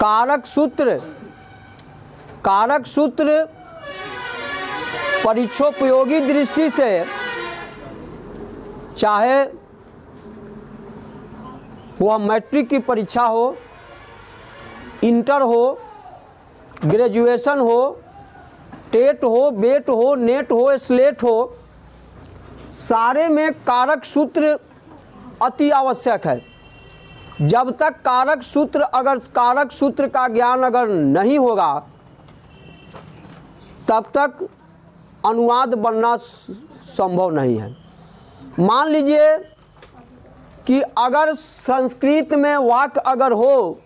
कारक सूत्र परीक्षोपयोगी दृष्टि से चाहे वह मैट्रिक की परीक्षा हो, इंटर हो, ग्रेजुएशन हो, टेट हो, बेट हो, नेट हो, स्लेट हो, सारे में कारक सूत्र अति आवश्यक है। जब तक कारक सूत्र का ज्ञान अगर नहीं होगा तब तक अनुवाद बनना संभव नहीं है। मान लीजिए कि अगर संस्कृत में वाक्य अगर हो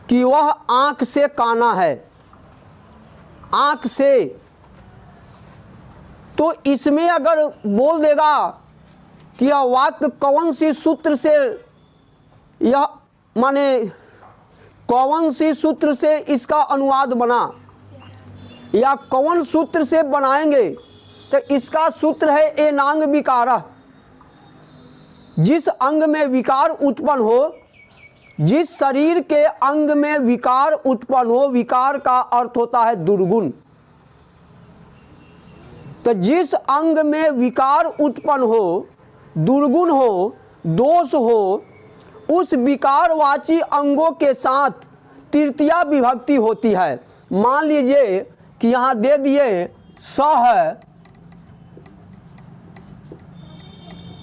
कि वह आँख से काना है, आँख से, तो इसमें अगर बोल देगा कि यह वाक्य कौन सी सूत्र से, यह माने कौन सी सूत्र से इसका अनुवाद बना या कौन सूत्र से बनाएंगे, तो इसका सूत्र है एनांग विकारः। जिस अंग में विकार उत्पन्न हो, जिस शरीर के अंग में विकार उत्पन्न हो, विकार का अर्थ होता है दुर्गुण। तो जिस अंग में विकार उत्पन्न हो, दुर्गुण हो, दोष हो, उस विकारवाची अंगों के साथ तृतीया विभक्ति होती है। मान लीजिए कि यहाँ दे दिए सह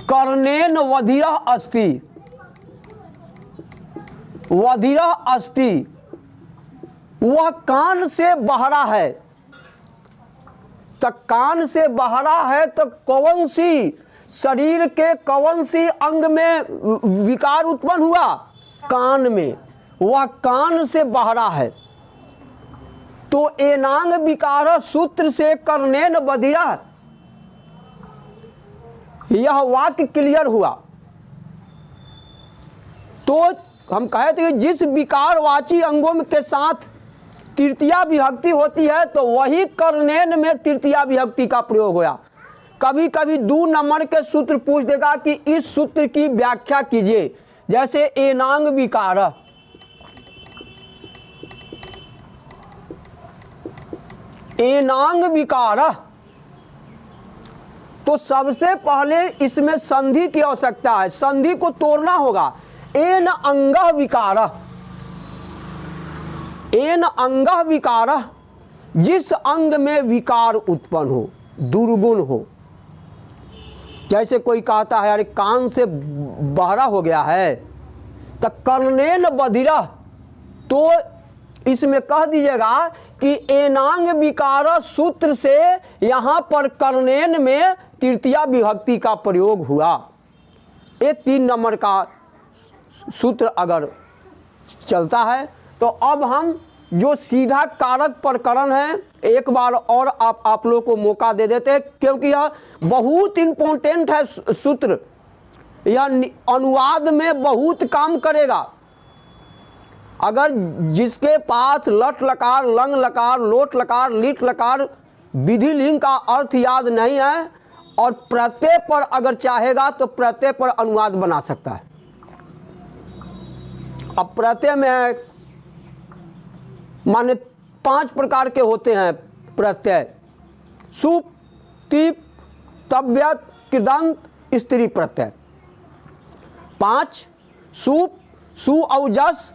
कर्णेन वधिरः अस्ति, वधिरः अस्ति, वह कान से बहरा है। तो कान से बहरा है तो कौन सी शरीर के कौन सी अंग में विकार उत्पन्न हुआ? कान में, वह कान से बहरा है। तो एनांग विकार सूत्र से कर्णेन बधिरः, यह वाक्य क्लियर हुआ। तो हम कहे थे कि जिस विकारवाची अंगों के साथ तृतीया विभक्ति होती है तो वही कर्णेन में तृतीया विभक्ति का प्रयोग होया। कभी कभी 2 नंबर के सूत्र पूछ देगा कि इस सूत्र की व्याख्या कीजिए, जैसे एनांग विकारः। एनांग विकारः, तो सबसे पहले इसमें संधि की आवश्यकता है, संधि को तोड़ना होगा। एन अंगः विकारः, एन अंगः विकारः, जिस अंग में विकार उत्पन्न हो, दुर्गुण हो। जैसे कोई कहता है अरे कान से बहरा हो गया है, तो कर्णेन बधिरः, तो इसमें कह दीजिएगा कि एनांग विकार सूत्र से यहाँ पर कर्णेन में तृतीया विभक्ति का प्रयोग हुआ। ये 3 नंबर का सूत्र अगर चलता है तो अब हम जो सीधा कारक प्रकरण है एक बार और आप लोगों को मौका दे देते हैं, क्योंकि यह बहुत इम्पोर्टेंट है सूत्र, यह अनुवाद में बहुत काम करेगा। अगर जिसके पास लट लकार, लंग लकार, लोट लकार, लिट लकार, विधि लिंग का अर्थ याद नहीं है और प्रत्यय पर अगर चाहेगा तो प्रत्यय पर अनुवाद बना सकता है। अब प्रत्यय में है माने 5 प्रकार के होते हैं प्रत्यय: सुप, तीप, तव्यत, कृदंत, स्त्री प्रत्यय। 5 सुप, सु औजस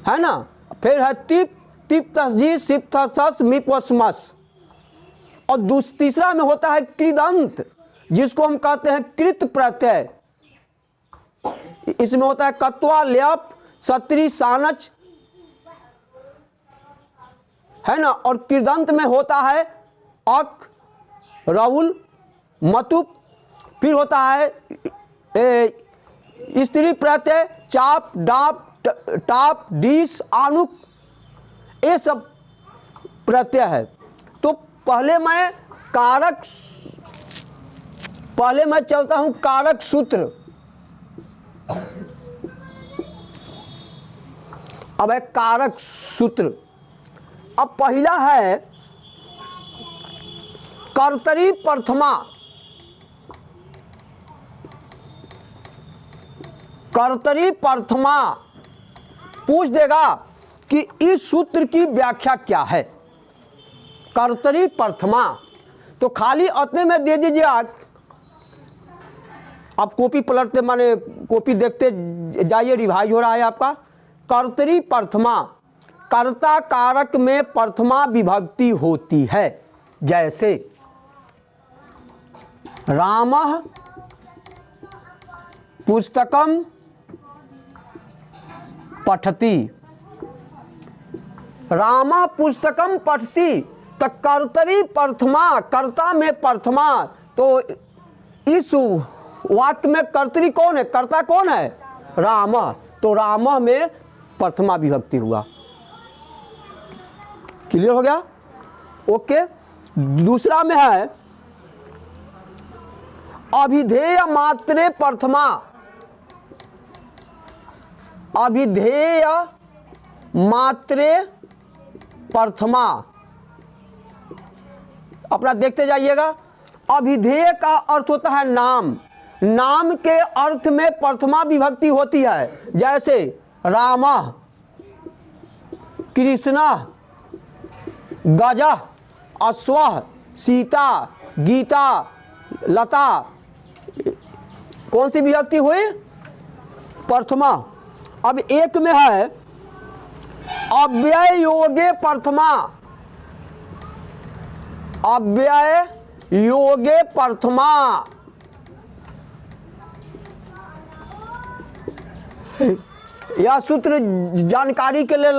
है ना, फिर है तिप, तिप तस्जी, सिप थस, मिप वस्मस, और तीसरा में होता है कृदंत, जिसको हम कहते हैं कृत प्रत्यय। इसमें होता है कत्वा, ल्यप, सत्री, सानच, है ना, और कृदंत में होता है अक, राउल, मतुप, फिर होता है स्त्री प्रत्यय चाप, डाप, टाप, डीस, आनुक, ये सब प्रत्यय है। तो पहले मैं चलता हूं कारक सूत्र। अब है कारक सूत्र। अब पहला है कर्तरी प्रथमा। कर्तरी प्रथमा पूछ देगा कि इस सूत्र की व्याख्या क्या है, कर्तरी प्रथमा। तो खाली अतने में दे दीजिए। आप कॉपी पलटते माने कॉपी देखते जाइए, रिवाइज हो रहा है आपका। कर्तरी प्रथमा, कर्ता कारक में प्रथमा विभक्ति होती है। जैसे रामः पुस्तकम पठति, रामा पुस्तकम पठति, तो कर्तरी प्रथमा, कर्ता में प्रथमा। तो इस वाक्य में कर्तरी कौन है, कर्ता कौन है, राम। तो राम में प्रथमा विभक्ति हुआ। क्लियर हो गया? ओके। दूसरा में है अभिधेय मात्रे प्रथमा, अभिधेय मात्रे प्रथमा। अपना देखते जाइएगा। अभिधेय का अर्थ होता है नाम, नाम के अर्थ में प्रथमा विभक्ति होती है। जैसे रामः, कृष्णः, गजः, अश्वः, सीता, गीता, लता। कौन सी विभक्ति हुई, प्रथमा। अब एक में है अव्यय योगे प्रथमा, अव्यय योगे प्रथमा। यह सूत्र जानकारी के लिए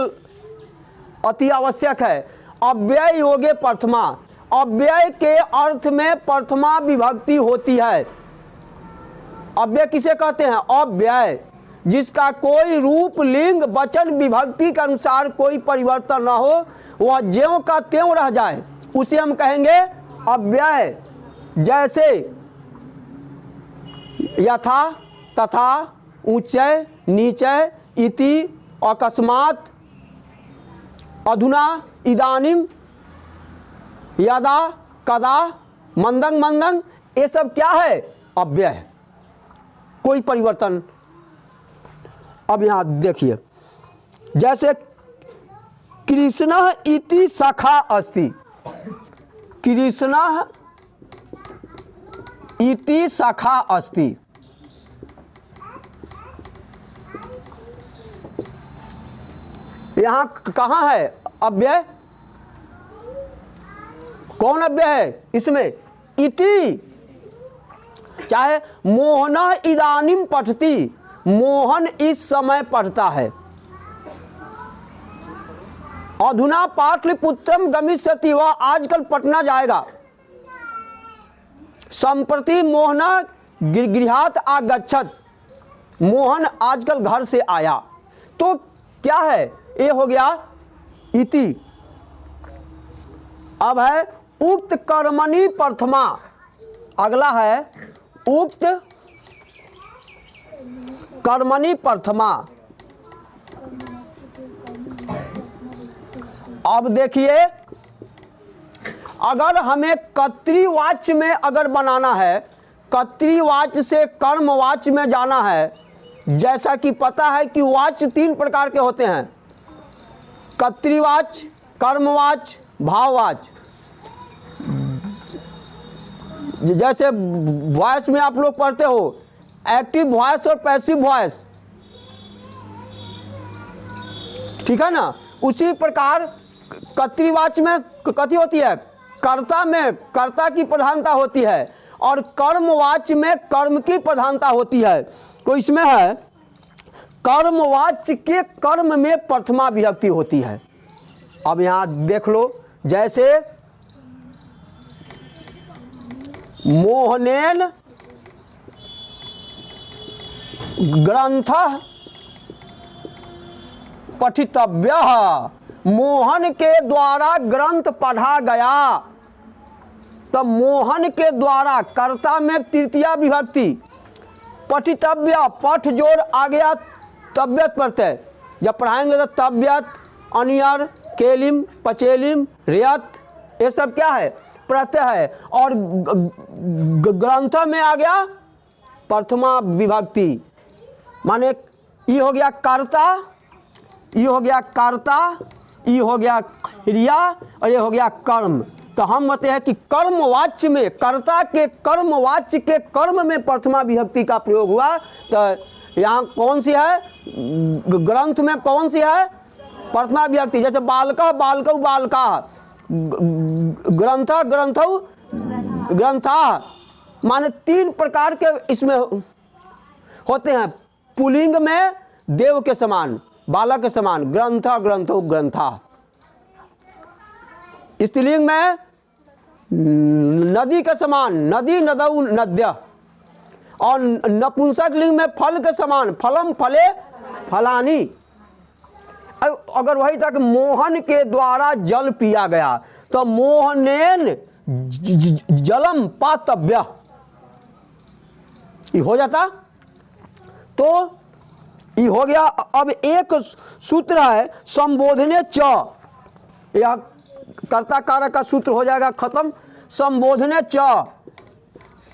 अति आवश्यक है। अव्यय योगे प्रथमा, अव्यय के अर्थ में प्रथमा विभक्ति होती है। अव्यय किसे कहते हैं, अव्यय जिसका कोई रूप लिंग वचन विभक्ति के अनुसार कोई परिवर्तन न हो, वह ज्यों का त्यों रह जाए, उसे हम कहेंगे अव्यय। जैसे यथा, तथा, ऊंचय, नीचय, इति, अकस्मात, अधुना, इदानीम, यदा, कदा, मंदंग, मंदंग, ये सब क्या है, अव्यय है, कोई परिवर्तन। अब यहां देखिए, जैसे कृष्णः इति सखा अस्ति, कृष्णः इति सखा अस्ति। यहां कहां है अव्यय, कौन अव्यय है इसमें, इति। चाहे मोहनः इदानीम पठति, मोहन इस समय पढ़ता है। अधुना पाटलिपुत्रम गमिष्यति, वह आजकल पटना जाएगा। संप्रति मोहना गृहात् आगच्छत, मोहन आजकल घर से आया। तो क्या है, ये हो गया इति। अब है उक्त कर्मणि प्रथमा, अगला है उक्त कर्मणि प्रथमा। अब देखिए, अगर हमें कर्तृवाच्य में अगर बनाना है, कर्तृवाच्य से कर्मवाच्य में जाना है, जैसा कि पता है कि वाच्य 3 प्रकार के होते हैं, कर्तृवाच्य, कर्मवाच्य, भाववाच्य। जैसे वॉइस में आप लोग पढ़ते हो एक्टिव वॉइस और पैसिव वॉइस, ठीक है ना। उसी प्रकार कर्तृवाच्य में कथी होती है, कर्ता में कर्ता की प्रधानता होती है, और कर्मवाच्य में कर्म की प्रधानता होती है। तो इसमें है कर्मवाच्य के कर्म में प्रथमा विभक्ति होती है। अब यहां देख लो, जैसे मोहनेन ग्रंथः पठितव्यः, मोहन के द्वारा ग्रंथ पढ़ा गया। तो मोहन के द्वारा कर्ता में तृतीया विभक्ति, पठितव्य, पठ जोड़ आ गया तव्यत प्रत्यय। जब पढ़ाएंगे तो तव्यत, अनियर, केलिम, पचेलिम, रियत, ये सब क्या है, प्रत्यय है। और ग्रंथ में आ गया प्रथमा विभक्ति, माने ये हो गया कर्ता, ये हो गया कर्ता, ये हो गया क्रिया और ये हो गया कर्म। तो हम बताते हैं कि कर्मवाच्य में, कर्ता के कर्मवाच्य के कर्म में प्रथमा विभक्ति का प्रयोग हुआ। तो यहाँ कौन सी है, ग्रंथ में कौन सी है, प्रथमा विभक्ति। जैसे बालका बालकौ बालका, ग्रंथ ग्रंथौ ग्रंथा, माने 3 प्रकार के इसमें होते हैं। पुल्लिंग में देव के समान, बालक के समान, ग्रंथ ग्रंथौ ग्रंथा। स्त्रीलिंग में नदी के समान, नदी नदौ नद्य। और नपुंसक लिंग में फल के समान, फलम फले फलानी। अगर वही तक मोहन के द्वारा जल पिया गया तो मोहनेन जलम पातव्य हो जाता। तो ये हो गया। अब एक सूत्र है संबोधने च, यह कर्ता कारक का सूत्र हो जाएगा खत्म। संबोधने च,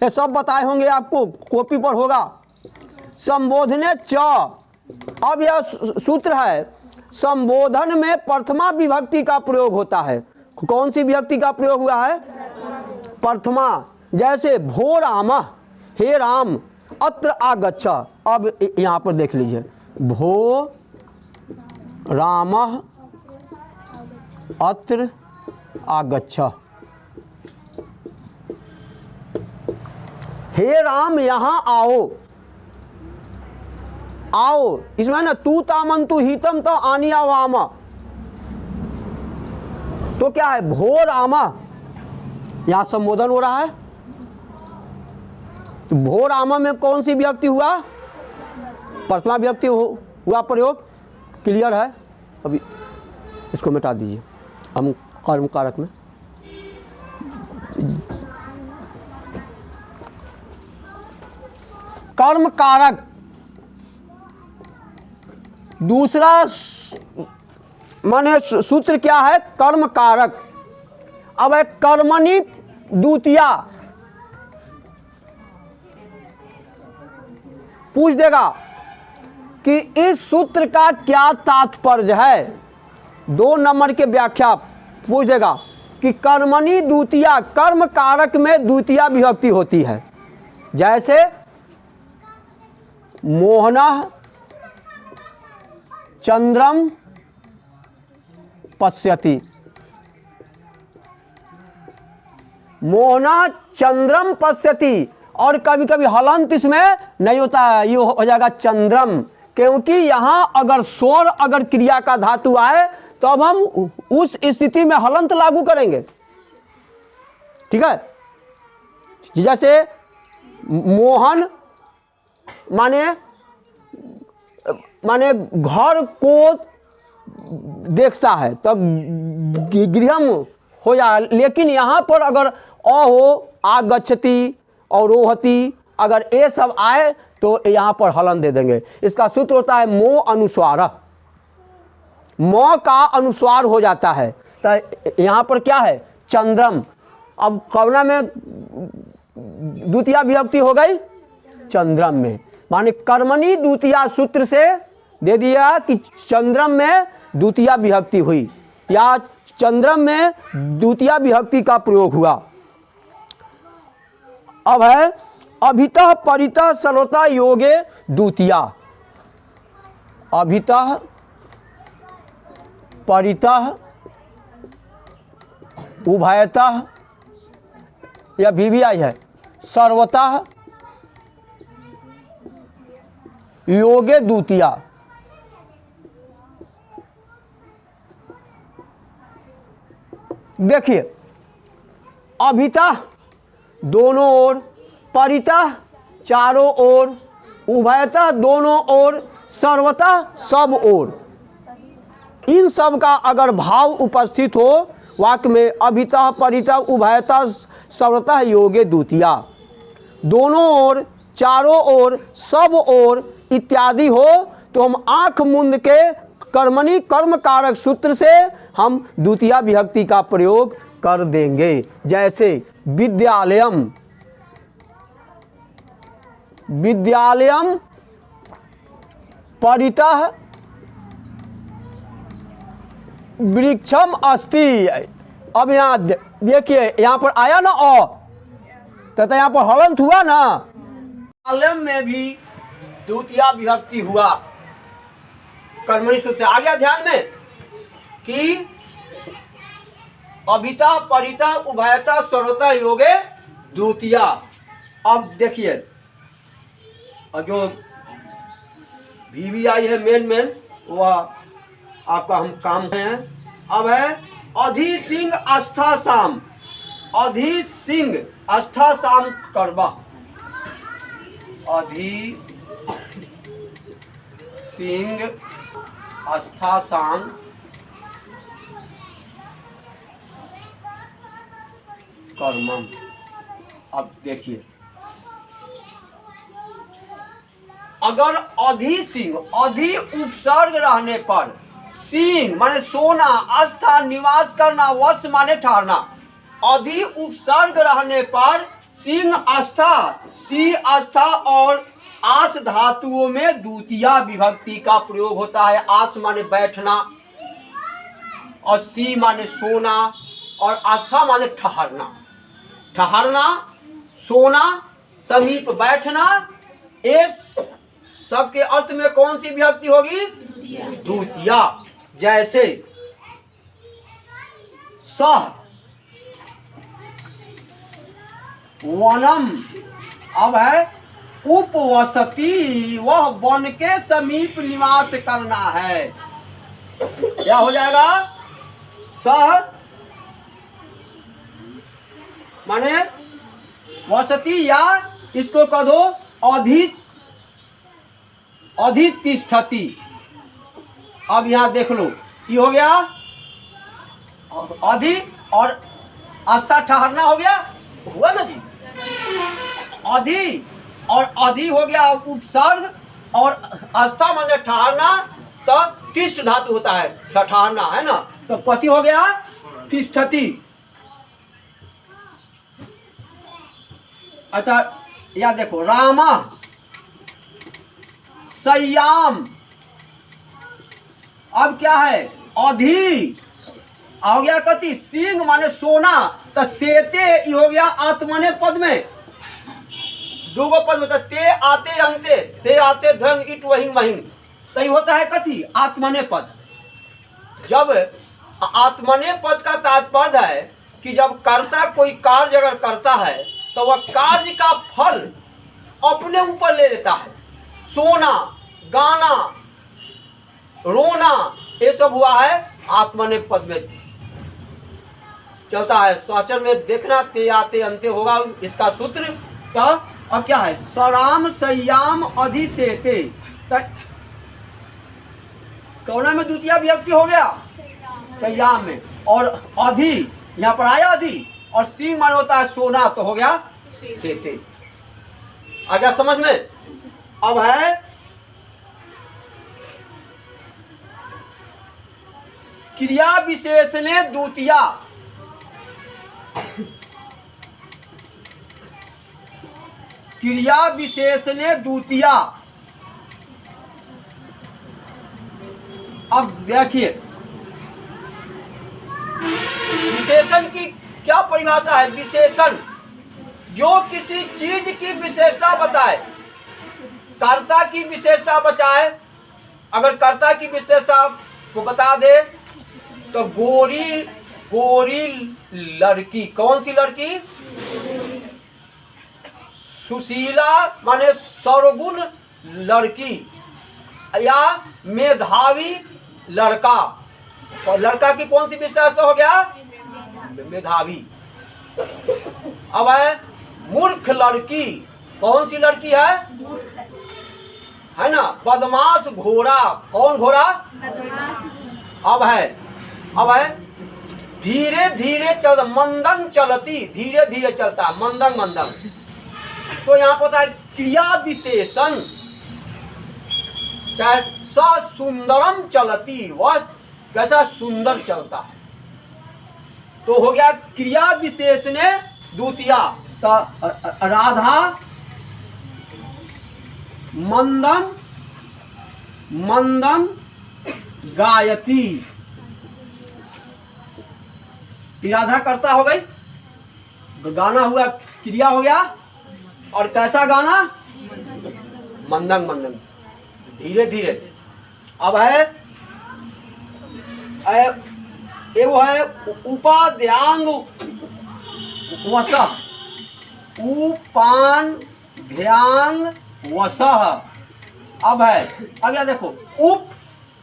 ये सब बताए होंगे आपको, कॉपी पर होगा। संबोधने च, अब यह सूत्र है संबोधन में प्रथमा विभक्ति का प्रयोग होता है। कौन सी विभक्ति का प्रयोग हुआ है, प्रथमा। जैसे भो राम, हे राम, अत्र आगच्छ। अब यहाँ पर देख लीजिए, भो राम अत्र आगच्छ, हे राम यहाँ आओ, आओ। इसमें ना तू तामंतु हितम तो आनिया वाम, तो क्या है, भो राम, यहां संबोधन हो रहा है। तो भो राम में कौन सी विभक्ति हुआ, प्रथमा विभक्ति हुआ प्रयोग। क्लियर है। अभी इसको मिटा दीजिए, हम कर्म कारक में कर्म कारक दूसरा माने सूत्र क्या है, कर्म कारक। अब है कर्मणि द्वितीया, पूछ देगा कि इस सूत्र का क्या तात्पर्य है। 2 नंबर के व्याख्या पूछ देगा कि कर्मणि द्वितीया, कर्म कारक में द्वितीया विभक्ति होती है। जैसे मोहनः चंद्रम पश्यति, मोहना चंद्रम पश्यति। और कभी कभी हलंत इसमें नहीं होता है, ये हो जाएगा चंद्रम, क्योंकि यहां अगर स्वर अगर क्रिया का धातु आए तो अब हम उस स्थिति में हलंत लागू करेंगे। ठीक है। जैसे मोहन माने घर को देखता है तब गृहम हो जाए। लेकिन यहाँ पर अगर अ हो, आगच्छति और रोहति, अगर ये सब आए तो यहाँ पर हलन दे देंगे। इसका सूत्र होता है मो अनुस्वार, मो का अनुस्वार हो जाता है। तो यहाँ पर क्या है, चंद्रम। अब कवना में द्वितीया विभक्ति हो गई, चंद्रम में। माने कर्मणि द्वितीया सूत्र से दे दिया कि चंद्रम में द्वितीया विभक्ति हुई या चंद्रम में द्वितीया विभक्ति का प्रयोग हुआ। अब है अभितः परितः सर्वथा योगे द्वितीया, अभितः परितः उभयतः, यह भी आई है, सर्वतः योगे द्वितीया। देखिए अभितः दोनों ओर, परितः चारों ओर, उभयतः दोनों ओर, सर्वतः सब ओर। इन सब का अगर भाव उपस्थित हो वाक्य में, अभितः परितः उभयतः सर्वतः योगे द्वितीया, दोनों ओर, चारों ओर, सब ओर इत्यादि हो, तो हम आंख मूंद के कर्मणि कर्म कारक सूत्र से हम द्वितीया विभक्ति का प्रयोग कर देंगे। जैसे विद्यालयम, विद्यालयम परितः वृक्षम अस्ति। अब यहाँ देखिए, यहाँ पर आया ना अ, तो यहाँ पर हलंत हुआ ना। आलम में भी द्वितीय विभक्ति हुआ, कर्मणि सूत्र से आ गया ध्यान में कि अभिता परिता उभयता सर्वता योगे द्वितीय। अब देखिए, और जो VVI है मेन वह आपका हम काम है। अब है अधि सिंह आस्था शाम, अधि सिंह आस्था शाम करवा, अधि सिंह आस्था शाम कर्मम। अब देखिए, अगर अधि सिंह, अधि उपसर्ग रहने पर, सिंह माने सोना, आस्था निवास करना, वश माने ठहरना, अधि उपसर्ग रहने पर सिंह आस्था, सी आस्था और आस धातुओं में द्वितीय विभक्ति का प्रयोग होता है। आस माने बैठना और सी माने सोना और आस्था माने ठहरना। ठहरना, सोना, समीप बैठना, इस सबके अर्थ में कौन सी विभक्ति होगी? द्वितीय। जैसे सह वनम, अब है उपवसती, वह वन के समीप निवास करना है। क्या हो जाएगा? सह माने वसती, या इसको कह दो अधितिष्ठति। अब यहां देख लो, ये हो गया अधि और आस्था ठहरना हो गया, हुआ ना जी। अधि और अधि हो गया उपसर्ग, और आस्था माने ठहरना, तो तिष्ठ धातु होता है, ठहरना है ना, तो पति हो गया तिष्ठति। अच्छा या देखो, रामा सयाम, अब क्या है? अधि हो गया कति, सिंह माने सोना, तो सेते ये हो गया आत्मने पद में, दो पद होता है, ते आते अंते, से आते ध्वंग इट वहिंग वहिंग, तो ये होता है कति आत्मने पद। जब आत्मने पद का तात्पर्य है कि जब कर्ता कोई कार्य अगर करता है तो वह कार्य का फल अपने ऊपर ले लेता है। सोना, गाना, रोना, ये सब हुआ है आत्मने पद में चलता है। स्वाचर में देखना, ते आते अंते होगा इसका सूत्र। तो अब क्या है? सराम सयाम अधि सेते, कौना में द्वितीय विभक्ति हो गया? सयाम में। और अधि यहाँ पर आया अधि, और सिंह मान होता है सोना, तो हो गया सेते। आ गया समझ में? अब है क्रिया विशेषणे द्वितीय। क्रिया विशेषणे द्वितीय। अब देखिए, विशेषण की क्या परिभाषा है? विशेषण जो किसी चीज की विशेषता बताए, कर्ता की विशेषता बचाए। अगर कर्ता की विशेषता को बता दे तो गोरी, गोरी लड़की, कौन सी लड़की? सुशीला माने सर्वगुण लड़की, या मेधावी लड़का। और लड़का की कौन सी विशेषता हो गया? मेधावी। अब है मूर्ख लड़की, कौन सी लड़की है ना? बदमाश घोड़ा, कौन घोड़ा? अब है धीरे धीरे चल, मंदन चलती, धीरे धीरे चलता, मंदन मंदन। तो यहाँ पर है क्रिया विशेषण, चाहे सुंदरम चलती, वह कैसा सुंदर चलता है, तो हो गया क्रिया विशेषणे द्वितीय। तो राधा मंदम मंदम गायती, इरादा करता हो गई, गाना हुआ, क्रिया हो गया। और कैसा गाना? मंदंग मंदंग, धीरे धीरे। अब है एगो है उपाध्यांग वसह, उपान ध्यांग वसह। अब है, अब यह देखो, उप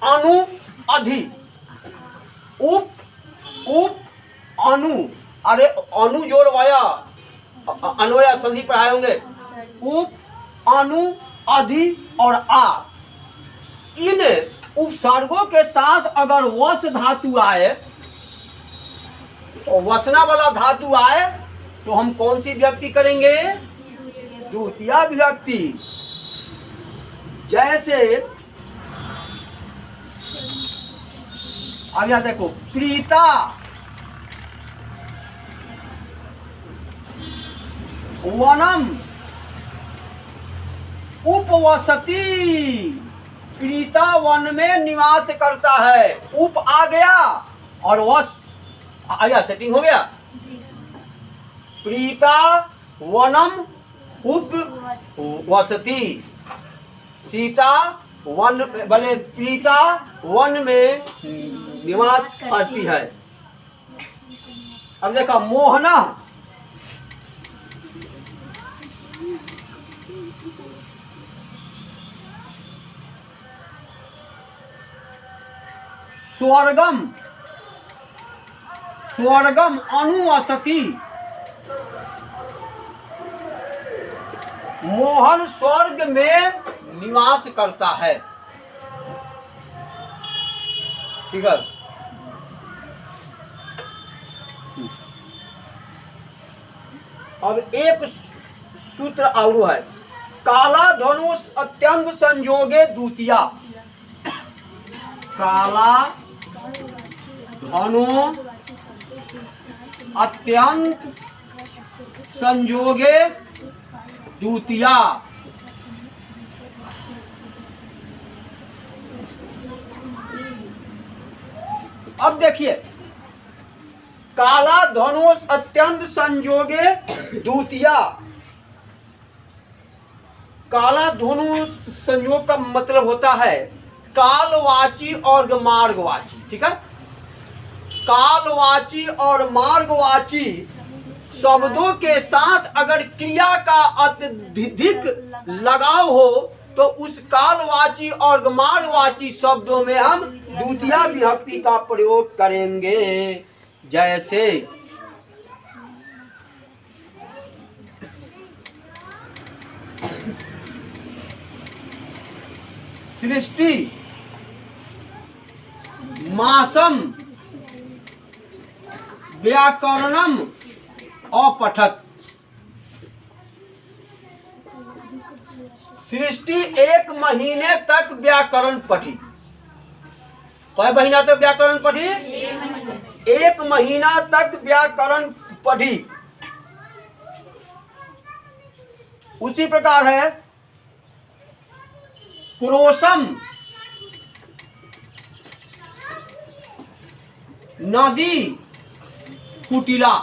अनु अधि, उप उप अनु, अरे अनु जोड़ वाया, अन्वय संधि पढ़ाए होंगे। उप अनु अधि और आ, इन उपसर्गों के साथ अगर वस धातु आए, वसना वाला धातु आए, तो हम कौन सी विभक्ति करेंगे? द्वितीय विभक्ति। जैसे अब यह देखो, प्रीता वनम उपवसती, प्रीता वन में निवास करता है। उप आ गया और वस आया, सेटिंग हो गया। प्रीता वनम उपवसती, सीता वन, भले प्रीता वन में निवास करती है। अब देखा, मोहना स्वर्गम, स्वर्गम अनुवसति, मोहन स्वर्ग में निवास करता है। ठीक है। अब एक सूत्र और है, काला धनुष अत्यंत संयोगे द्वितीया, काला धनु अत्यंत संयोगे द्वितीया। अब देखिए, काला धनुष अत्यंत संयोगे द्वितीया, काला धनुष संयोग का मतलब होता है कालवाची और मार्गवाची। ठीक है, कालवाची और मार्गवाची शब्दों के साथ अगर क्रिया का अत्यधिक लगाव हो, तो उस कालवाची और मार्गवाची शब्दों में हम द्वितीय विभक्ति का प्रयोग करेंगे। जैसे सृष्टि मासम व्याकरणम अपठत, सृष्टि एक महीने तक व्याकरण पढ़ी। कई महीना तक व्याकरण पढ़ी? एक महीना तक व्याकरण पढ़ी। उसी प्रकार है क्रोशम नदी कुटिला,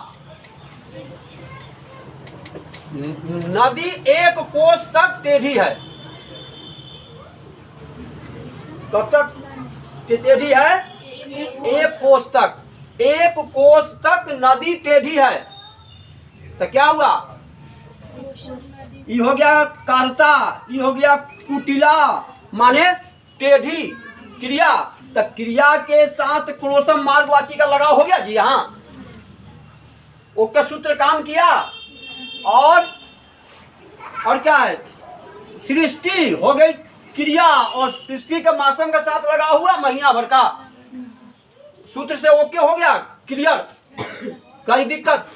नदी एक कोस तक टेढ़ी है। कब तक टेढ़ी है? एक कोस तक, एक कोस तक नदी टेढ़ी है। तो क्या हुआ? ये हो गया कर्ता, ये हो गया कुटिला, माने टेढ़ी क्रिया। तो क्रिया के साथ क्रोशम मार्गवाची का लगाव हो गया जी। हाँ, ओके, सूत्र काम किया। और क्या है? सृष्टि हो गई क्रिया, और सृष्टि के मासम के साथ लगा हुआ महीना भर का, सूत्र से ओके हो गया, क्लियर। कोई दिक्कत?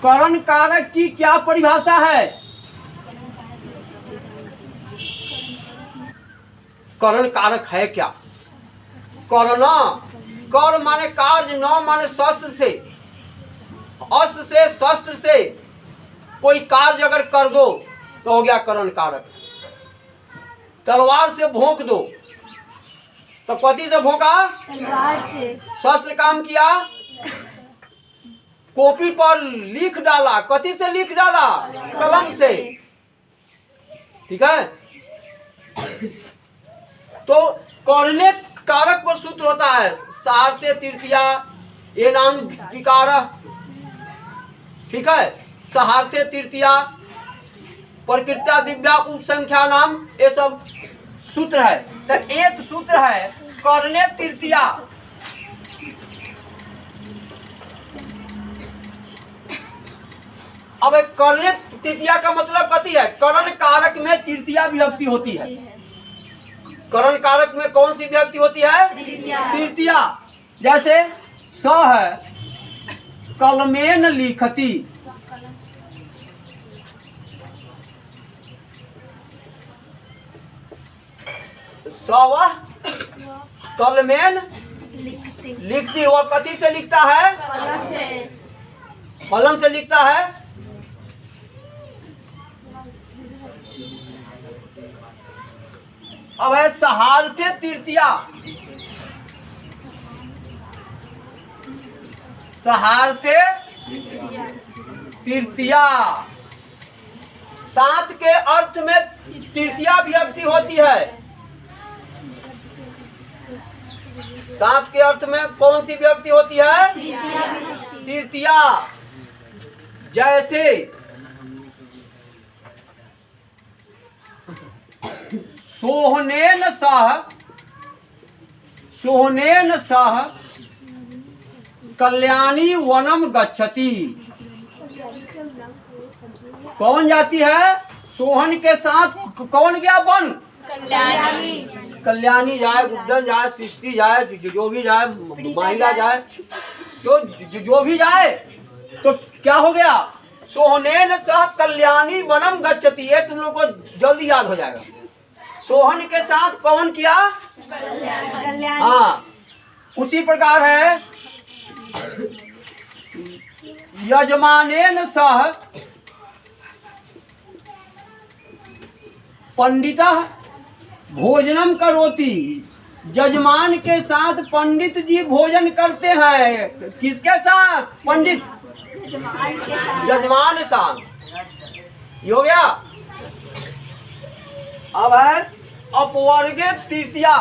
करण कारक की क्या परिभाषा है? करण कारक है क्या? करना, कर माने कार्य, न माने शस्त्र से, अस्त्र से, शस्त्र से कोई कार्य अगर कर दो तो हो गया करण कारक। तलवार से भोंक दो तो कथी से भोंका? शस्त्र काम किया, कॉपी पर लिख डाला। कथी से लिख डाला? कलम से। ठीक है। तो करने कारक पर सूत्र होता है सहारते तृतीया ये नाम विकार। ठीक है। सहारते तृतीया प्रकृत्या दिव्या उपसंख्या नाम ये सब सूत्र है। तो एक सूत्र है करने तृतीया। अब करने तृतीया का मतलब कथी है? करण कारक में तृतीया विभक्ति होती है। करण कारक में कौन सी विभक्ति होती है? तृतीया। जैसे स है कलमेन लिखती, सवा कलमेन लिखती। वह कथी से लिखता है? कलम से लिखता है। अब है सहारते तृतीया। सहारते तृतीया साथ के अर्थ में तृतीया विभक्ति होती है। साथ के अर्थ में कौन सी विभक्ति होती है? तृतीया। जैसे सोहनेन सह कल्याणी वनम गच्छति। कौन जाती है? सोहन के साथ कौन गया वन? कल्याणी जाए, गुड्डन जाए, सृष्टि जाए, जो भी जाए, माहिरा जाए, तो जो भी जाए तो क्या हो गया? सोहनेन सह कल्याणी वनम गच्छति। ये तुम लोग को जल्दी याद हो जाएगा। सोहन के साथ कौन किया? हाँ। उसी प्रकार है यजमानेन सह पंडितः भोजनम करोति। जजमान के साथ पंडित जी भोजन करते हैं। किसके साथ? पंडित जजमान साथ। ये हो गया। अब है अपवर्गे तृतीया।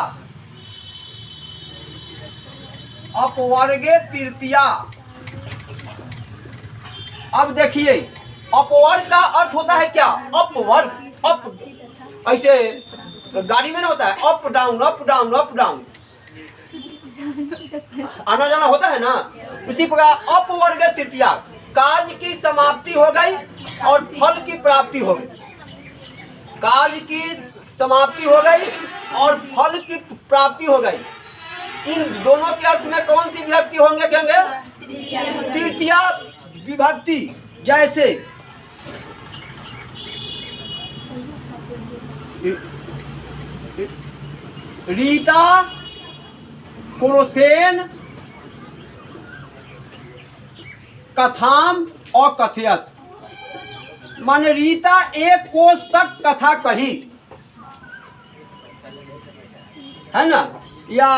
अपवर्गे तृतीया। अब देखिए अपवर्ग का अर्थ होता है क्या? अपवर्ग। अप ऐसे गाड़ी में ना होता है up down up down up down, आना जाना होता है ना। उसी प्रकार अपवर्ग तृतीया कार्य की समाप्ति हो गई और फल की प्राप्ति हो गई। कार्य की समाप्ति हो गई और फल की प्राप्ति हो गई। इन दोनों के अर्थ में कौन सी विभक्ति होंगे? कहेंगे तृतीया विभक्ति। जैसे रीता पुरुषेन कथाम और कथयत। माने रीता एक कोस तक कथा कही है ना। या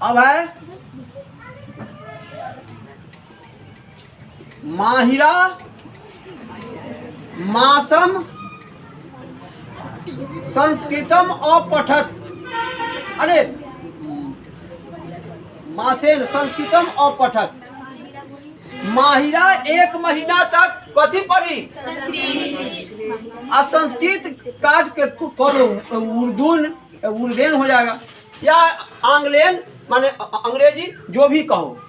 अब है माहिरा मासम संस्कृतम अपठत। अरे मासेन संस्कृतम अपठत। माहिरा एक महीना तक कथी पढ़ी? आ संस्कृत काट के पढ़ो उर्दून हो जाएगा, या आंग्लेन माने अंग्रेजी, जो भी कहो।